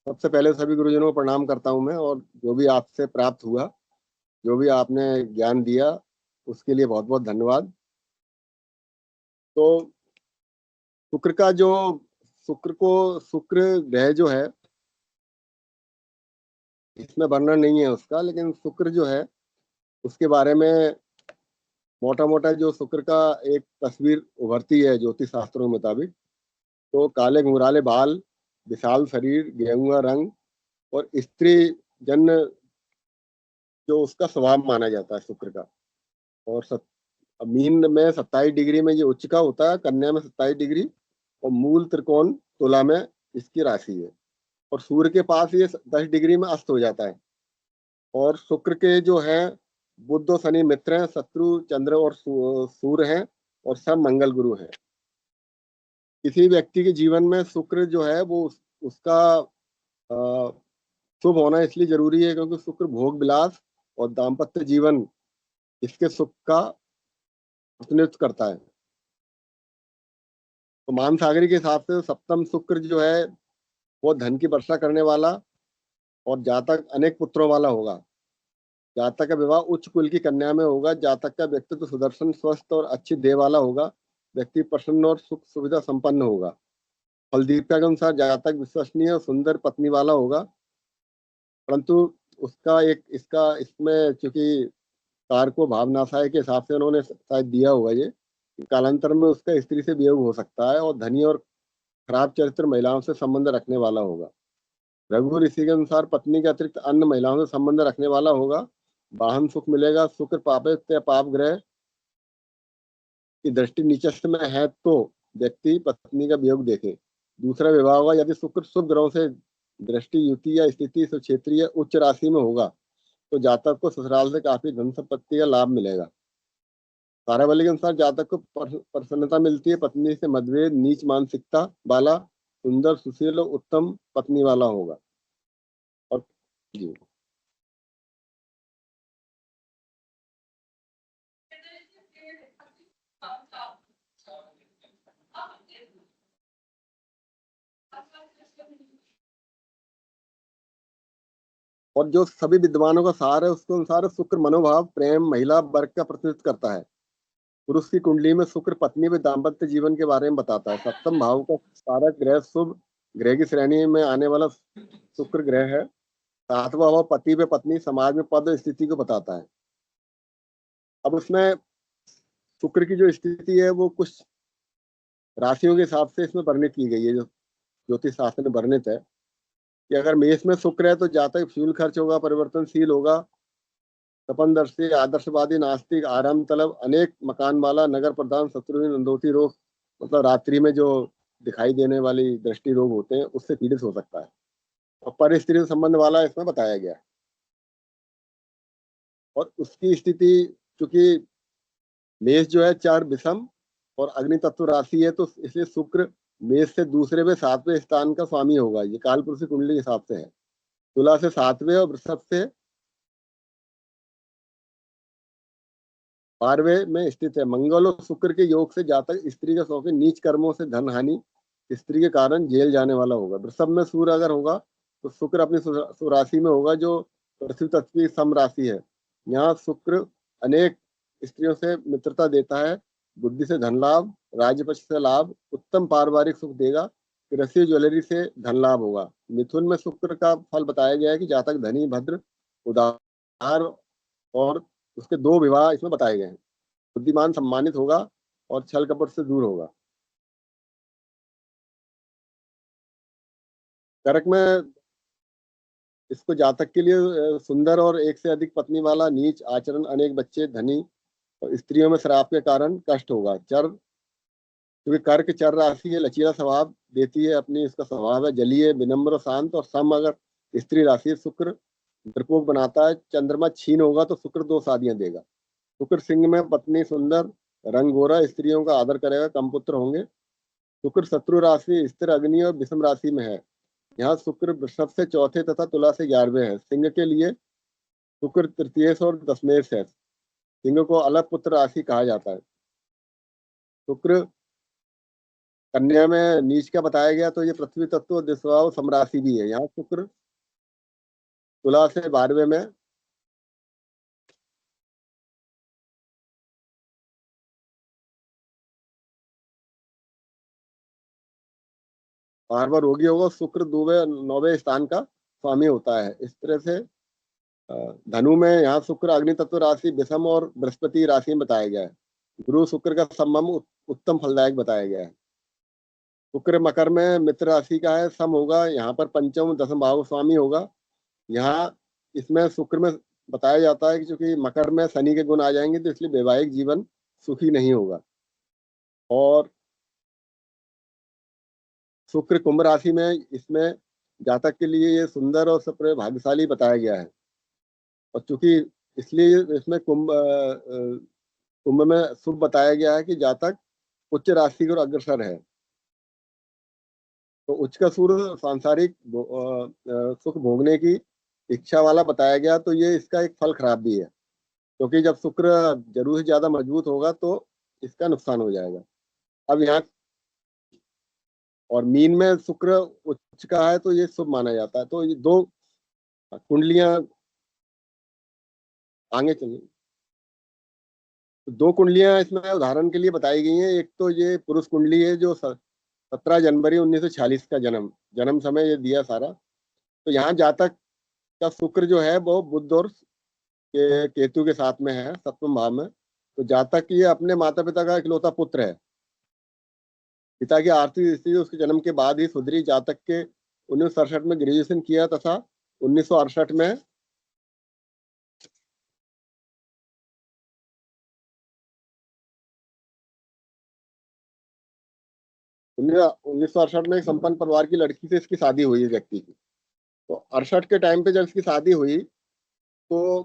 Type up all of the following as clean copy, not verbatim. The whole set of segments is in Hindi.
सबसे पहले सभी गुरुजनों को प्रणाम करता हूं मैं, और जो भी आपसे प्राप्त हुआ, जो भी आपने ज्ञान दिया, उसके लिए बहुत बहुत धन्यवाद। तो शुक्र का जो शुक्र ग्रह जो है, इसमें वर्णन नहीं है उसका, लेकिन शुक्र जो है उसके बारे में मोटा मोटा जो शुक्र का एक तस्वीर उभरती है ज्योतिष शास्त्रों के मुताबिक, तो काले घुंघराले बाल, विशाल शरीर, गेहुआ रंग, और स्त्री जन्य जो उसका स्वभाव माना जाता है शुक्र का। और मीन में 27 डिग्री में ये उच्च का होता है, कन्या में 27 डिग्री, और मूल त्रिकोण तुला में इसकी राशि है। और सूर्य के पास ये 10 डिग्री में अस्त हो जाता है। और शुक्र के जो है बुध और शनि मित्र हैं, शत्रु चंद्र और सूर्य हैं, और सब मंगल गुरु हैं। किसी व्यक्ति के जीवन में शुक्र जो है वो उसका शुभ होना इसलिए जरूरी है क्योंकि शुक्र भोग विलास और दाम्पत्य जीवन, इसके सुख का प्रतिनिधित्व करता है। तो मान सागरी के हिसाब से सप्तम शुक्र जो है वो धन की वर्षा करने वाला और जातक अनेक पुत्रों वाला होगा। जातक का विवाह उच्च कुल की कन्या में होगा। जातक का व्यक्तित्व सुदर्शन, स्वस्थ और अच्छी देह वाला होगा। व्यक्ति प्रसन्न और सुख सुविधा संपन्न होगा। फलदीपिका के अनुसार जातक विश्वसनीय और सुंदर पत्नी वाला होगा। परंतु उसका एक इसका इसमें चूंकि कार को भावनाशाय के हिसाब से उन्होंने शायद दिया हुआ ये, कालांतर में उसका स्त्री से वियोग हो सकता है, और धनी और खराब चरित्र महिलाओं से संबंध रखने वाला होगा। रघु ऋषि के अनुसार पत्नी के अतिरिक्त अन्य महिलाओं से संबंध रखने वाला होगा। वाहन सुख मिलेगा। शुक्र पापित या पाप ग्रह की दृष्टि नीचस्थ में है तो व्यक्ति पत्नी का वियोग देखे। दूसरा विवाह होगा। यदि शुक्र शुभ ग्रहों से दृष्टि, युति या स्थिति क्षेत्रीय उच्च राशि में होगा तो जातक को ससुराल से काफी धन संपत्ति का लाभ मिलेगा। तारावली के अनुसार जातक को प्रसन्नता मिलती है। पत्नी से मतभेद, नीच मानसिकता वाला, सुंदर, सुशील और उत्तम पत्नी वाला होगा। और जी, और जो सभी विद्वानों का सार है उसके अनुसार शुक्र मनोभाव, प्रेम, महिला वर्ग का प्रतिनिधित्व करता है। पुरुष की कुंडली में शुक्र पत्नी में दाम्पत्य जीवन के बारे में बताता है। सप्तम भाव का सारा ग्रह शुभ ग्रह की श्रेणी में आने वाला शुक्र ग्रह है। सातवां भाव पति पे पत्नी, समाज में पद स्थिति को बताता है। अब उसमें शुक्र की जो स्थिति है वो कुछ राशियों के हिसाब से इसमें वर्णित की गई है, जो ज्योतिष शास्त्र में वर्णित है कि अगर मेष में शुक्र है तो जातक फ्यूल खर्च होगा, परिवर्तनशील होगा, तपनदर्शी, आदर्शवादी, नास्तिक, आराम तलब, अनेक मकान वाला, नगर प्रधान, शत्रुहीन, अंधोती रोग, मतलब रात्रि में जो दिखाई देने वाली दृष्टि रोग होते हैं उससे पीड़ित हो सकता है। और पर स्त्री संबंध वाला इसमें बताया गया है। और उसकी स्थिति, चूंकि मेष जो है चार विषम और अग्नि तत्व राशि है, तो इसलिए शुक्र मेष से दूसरे में 7वें स्थान का स्वामी होगा। ये कालपुरुष की कुंडली के हिसाब से है। तुला से 7वें और वृषभ से 12वें में स्थित है। मंगल और शुक्र के योग से जातक स्त्री के शौकीन, नीच कर्मों से धन हानि, स्त्री के कारण जेल जाने वाला होगा। वृषभ में सूर्य अगर होगा तो शुक्र अपनी सुराशि में होगा जो पृथ्वी तत्व की सम राशि है। यहाँ शुक्र अनेक स्त्रियों से मित्रता देता है। बुद्धि से धन लाभ, राज्य पक्ष से लाभ, उत्तम पारिवारिक सुख देगा। कृषि ज्वेलरी से धन लाभ होगा। मिथुन में शुक्र का फल बताया गया है कि जातक धनी, भद्र, उदार, और उसके 2 विवाह इसमें बताए गए हैं। बुद्धिमान, सम्मानित होगा और छल कपट से दूर होगा। कर्क में इसको जातक के लिए सुंदर और एक से अधिक पत्नी वाला, नीच आचरण, अनेक बच्चे, धनी और स्त्रियों में श्राप के कारण कष्ट होगा। चर, क्योंकि कर्क चर राशि है, लचीला स्वभाव देती है, अपनी इसका स्वभाव है जलीय, विनम्र, शांत और सम। अगर स्त्री राशि है, शुक्र डरपोक बनाता है। चंद्रमा छीन होगा तो शुक्र 2 शादियां देगा। शुक्र सिंह में पत्नी सुंदर, रंग गोरा, स्त्रियों का आदर करेगा, कम पुत्र होंगे। शुक्र शत्रु राशि स्थिर, अग्नि और विषम राशि में है। यहाँ शुक्र वृषभ से चौथे तथा तुला से 11वें है। सिंह के लिए शुक्र तृतीयेश और दशमेश है। सिंह को अलग पुत्र राशि कहा जाता है। शुक्र कन्या में नीच का बताया गया, तो ये पृथ्वी तत्व दिशा समराशि भी है। यहाँ शुक्र तुला से 12वें में, बार बार होगी होगा। शुक्र 9वें स्थान का स्वामी होता है। इस तरह से धनु में यहाँ शुक्र अग्नि तत्व राशि विषम और बृहस्पति राशि में बताया गया है। गुरु शुक्र का संबंध उत्तम फलदायक बताया गया है। शुक्र मकर में मित्र राशि का है, सम होगा। यहाँ पर पंचम दसम भाव स्वामी होगा। यहाँ इसमें शुक्र में बताया जाता है कि चूंकि मकर में शनि के गुण आ जाएंगे, तो इसलिए वैवाहिक जीवन सुखी नहीं होगा। और शुक्र कुंभ राशि में, इसमें जातक के लिए ये सुंदर और सप्र भाग्यशाली बताया गया है। और चूंकि इसलिए इसमें कुंभ में शुभ बताया गया है कि जातक उच्च राशि की ओर अग्रसर है। तो उच्च का सूर्य सांसारिक सुख भोगने की इच्छा वाला बताया गया, तो ये इसका एक फल खराब भी है, क्योंकि जब शुक्र जरूर से ज्यादा मजबूत होगा तो इसका नुकसान हो जाएगा। अब यहाँ और मीन में शुक्र उच्च का है, तो ये शुभ माना जाता है। तो ये दो कुंडलियां आगे चलिए। तो दो कुंडलियां इसमें उदाहरण के लिए बताई गई हैं। एक तो ये पुरुष कुंडली है, जो 17 जनवरी 1946 का जन्म समय ये दिया सारा। तो यहाँ जातक का शुक्र जो है वो बुध और केतु के साथ में है, सप्तम भाव में। तो जातक ये अपने माता पिता का इकलौता पुत्र है। पिता की आर्थिक स्थिति उसके जन्म के बाद ही सुधरी। जातक के 1967 में ग्रेजुएशन किया तथा 1968 में 1968 में एक संपन्न परिवार की लड़की से इसकी शादी हुई है व्यक्ति की। तो 68 के टाइम पे जब इसकी शादी हुई, तो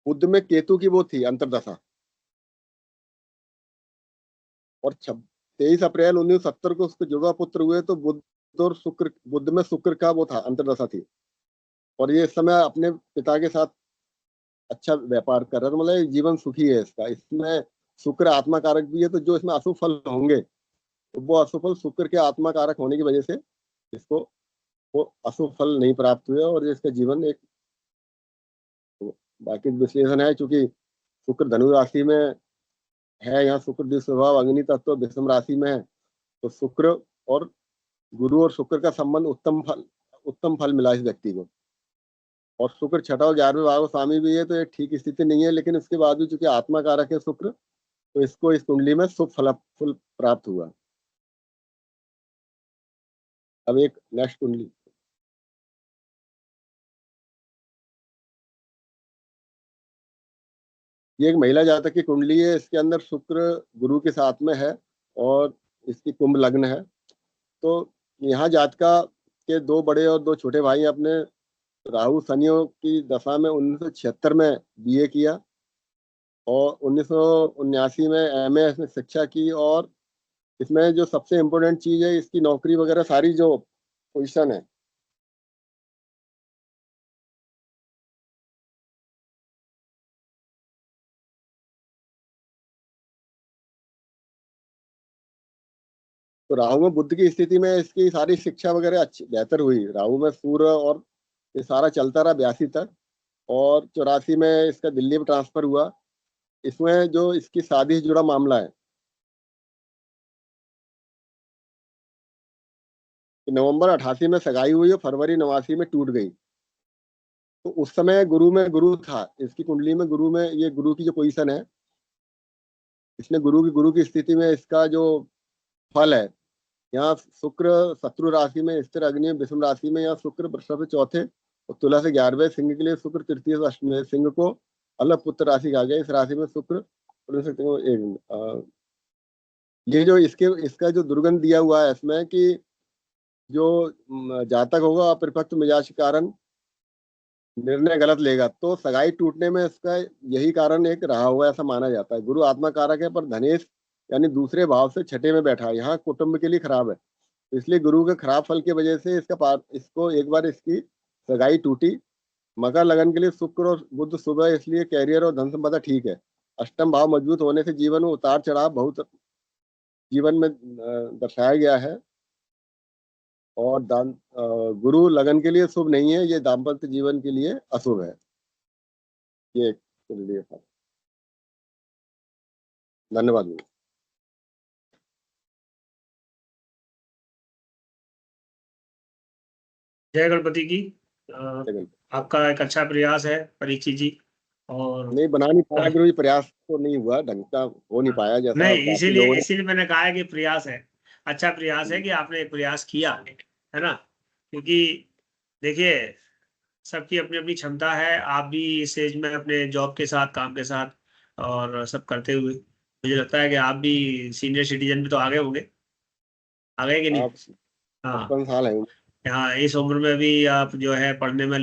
बुध में केतु की वो थी अंतर्दशा। और 23 अप्रैल 1970 को उसके जुड़वा पुत्र हुए। तो बुध और शुक्र, बुध में शुक्र का वो था, अंतर्दशा थी। और ये इस समय अपने पिता के साथ अच्छा व्यापार कर रहा है। तो मतलब जीवन सुखी है इसका। इसमें शुक्र आत्मा कारक भी है, तो जो इसमें अशुभ फल होंगे, तो वो अशुभ फल शुक्र के आत्मा कारक होने की वजह से इसको वो अशुभ फल नहीं प्राप्त हुए, और इसका जीवन एक बाकी विश्लेषण है। चूंकि शुक्र धनु राशि में है, यहाँ शुक्र द्वितीय स्वभाव अग्नि तत्व विषम राशि में है। तो शुक्र और गुरु और शुक्र का संबंध उत्तम फल मिला इस व्यक्ति को। और शुक्र छठा और 11वें भाव स्वामी भी है, तो ये ठीक स्थिति नहीं है। लेकिन इसके बाद भी चूंकि आत्मा कारक है शुक्र, तो इसको इस कुंडली में शुभ फल प्राप्त हुआ। अब एक नेक्स्ट कुंडली, ये एक महिला जातक की कुंडली है। इसके अंदर शुक्र गुरु के साथ में है और इसकी कुंभ लग्न है। तो यहाँ जातका के दो बड़े और दो छोटे भाई अपने राहु शनियों की दशा में 1976 में बीए किया और 1979 में एमए इसमें शिक्षा की। और इसमें जो सबसे इम्पोर्टेंट चीज है, इसकी नौकरी वगैरह सारी जो पोजीशन है, तो राहु में बुद्ध की स्थिति में इसकी सारी शिक्षा वगैरह अच्छी बेहतर हुई। राहु में सूर्य और ये सारा चलता रहा 82 तक, और 84 में इसका दिल्ली में ट्रांसफर हुआ। इसमें जो इसकी शादी से जुड़ा मामला है कि नवंबर 88 में सगाई हुई और फरवरी 89 में टूट गई। तो उस समय गुरु में गुरु था इसकी कुंडली में। गुरु में ये गुरु की जो पोजीशन है, इसने गुरु की स्थिति में इसका जो फल है, यहाँ शुक्र शत्रु राशि में स्थिर अग्नि विषम राशि में, यहाँ शुक्र वृषभ से चौथे और तुला से 11वें, सिंह के लिए शुक्र तृतीय से अष्टम, सिंह को अलग पुत्र राशि कहा गया। इस राशि में शुक्र ये जो इसका जो दुर्गंध दिया हुआ है इसमें कि जो जातक होगा अपरिपक्व मिजाज के कारण निर्णय गलत लेगा, तो सगाई टूटने में इसका यही कारण एक रहा हुआ ऐसा माना जाता है। गुरु आत्मा कारक है, पर धनेश यानी दूसरे भाव से छठे में बैठा है, यहाँ कुटुंब के लिए खराब है। इसलिए गुरु के खराब फल की वजह से इसको एक बार इसकी सगाई टूटी। मकर लगन के लिए शुक्र और बुध शुभ है, इसलिए कैरियर और धन संपदा ठीक है। अष्टम भाव मजबूत होने से जीवन में उतार चढ़ाव बहुत जीवन में दर्शाया गया है। और गुरु लगन के लिए शुभ नहीं है, ये दाम्पत्य जीवन के लिए अशुभ है। ये लिए था। धन्यवाद। जय गणपति की। आपका एक अच्छा प्रयास है परीक्षित जी। और नहीं बना नहीं पाया गुरु जी, प्रयास तो नहीं हुआ ढंग का, हो नहीं पाया जैसा नहीं, काफी लोगों ने। इसीलिए मैंने कहा है कि प्रयास है, अच्छा प्रयास है कि आपने प्रयास किया है ना। क्योंकि देखिए, सबकी अपनी अपनी क्षमता है। आप भी इस एज में अपने जॉब के साथ, काम के साथ और सब करते हुए, मुझे लगता है कि आप भी सीनियर सिटीजन भी तो आगे होंगे, आ गए कि नहीं। आप हाँ 55 साल है। हाँ, इस उम्र में भी आप जो है पढ़ने में